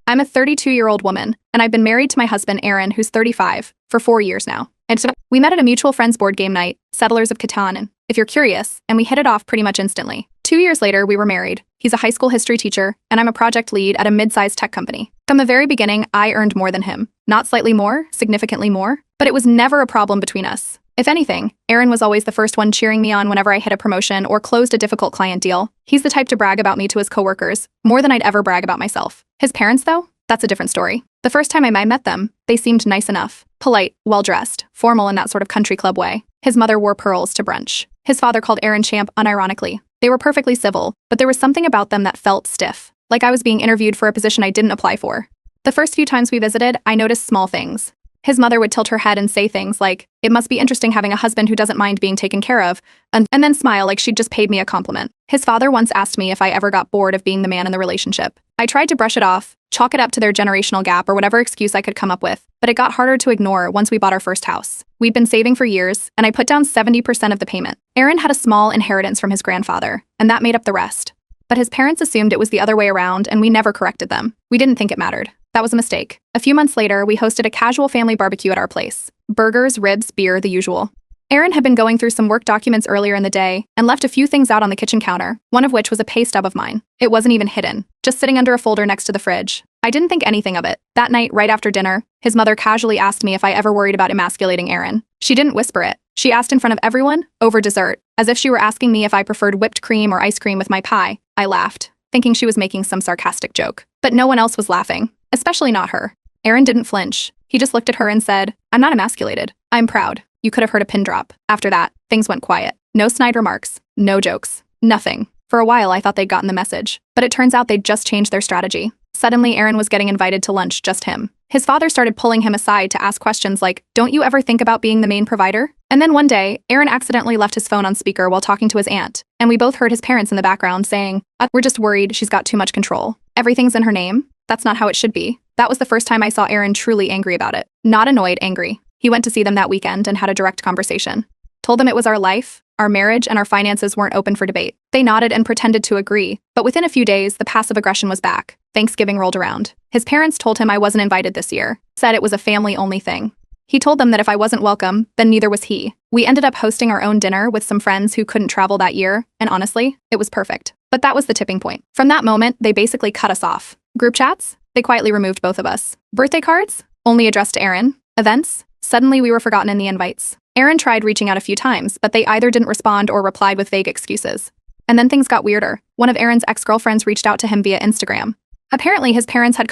I'm a 32-year-old woman, and I've been married to my husband, Aaron, who's 35, for 4 years now. And so we met at a mutual friend's board game night, Settlers of Catan, and if you're curious, and we hit it off pretty much instantly. 2 years later, we were married. He's a high school history teacher, and I'm a project lead at a mid-sized tech company. From the very beginning, I earned more than him. Not slightly more, significantly more, but it was never a problem between us. If anything, Aaron was always the first one cheering me on whenever I hit a promotion or closed a difficult client deal. He's the type to brag about me to his coworkers, more than I'd ever brag about myself. His parents, though? That's a different story. The first time I met them, they seemed nice enough. Polite, well-dressed, formal in that sort of country club way. His mother wore pearls to brunch. His father called Aaron champ unironically. They were perfectly civil, but there was something about them that felt stiff, like I was being interviewed for a position I didn't apply for. The first few times we visited, I noticed small things. His mother would tilt her head and say things like, "It must be interesting having a husband who doesn't mind being taken care of," and then smile like she'd just paid me a compliment. His father once asked me if I ever got bored of being the man in the relationship. I tried to brush it off, chalk it up to their generational gap or whatever excuse I could come up with, but it got harder to ignore once we bought our first house. We'd been saving for years, and I put down 70% of the payment. Aaron had a small inheritance from his grandfather, and that made up the rest. But his parents assumed it was the other way around, and we never corrected them. We didn't think it mattered. That was a mistake. A few months later, we hosted a casual family barbecue at our place. Burgers, ribs, beer, the usual. Aaron had been going through some work documents earlier in the day and left a few things out on the kitchen counter, one of which was a pay stub of mine. It wasn't even hidden, just sitting under a folder next to the fridge. I didn't think anything of it. That night, right after dinner, his mother casually asked me if I ever worried about emasculating Aaron. She didn't whisper it. She asked in front of everyone, over dessert, as if she were asking me if I preferred whipped cream or ice cream with my pie. I laughed, thinking she was making some sarcastic joke. But no one else was laughing, especially not her. Aaron didn't flinch. He just looked at her and said, "I'm not emasculated. I'm proud." You could have heard a pin drop. After that, things went quiet. No snide remarks, no jokes, nothing. For a while, I thought they'd gotten the message, but it turns out they'd just changed their strategy. Suddenly, Aaron was getting invited to lunch, just him. His father started pulling him aside to ask questions like, "Don't you ever think about being the main provider?" And then one day, Aaron accidentally left his phone on speaker while talking to his aunt, and we both heard his parents in the background saying, "We're just worried she's got too much control. Everything's in her name. That's not how it should be." That was the first time I saw Aaron truly angry about it. Not annoyed, angry. He went to see them that weekend and had a direct conversation. Told them it was our life, our marriage, and our finances weren't open for debate. They nodded and pretended to agree, but within a few days, the passive aggression was back. Thanksgiving rolled around. His parents told him I wasn't invited this year, said it was a family-only thing. He told them that if I wasn't welcome, then neither was he. We ended up hosting our own dinner with some friends who couldn't travel that year, and honestly, it was perfect. But that was the tipping point. From that moment, they basically cut us off. Group chats? They quietly removed both of us. Birthday cards? Only addressed to Aaron. Events? Suddenly we were forgotten in the invites. Aaron tried reaching out a few times, but they either didn't respond or replied with vague excuses. And then things got weirder. One of Aaron's ex-girlfriends reached out to him via Instagram. Apparently his parents had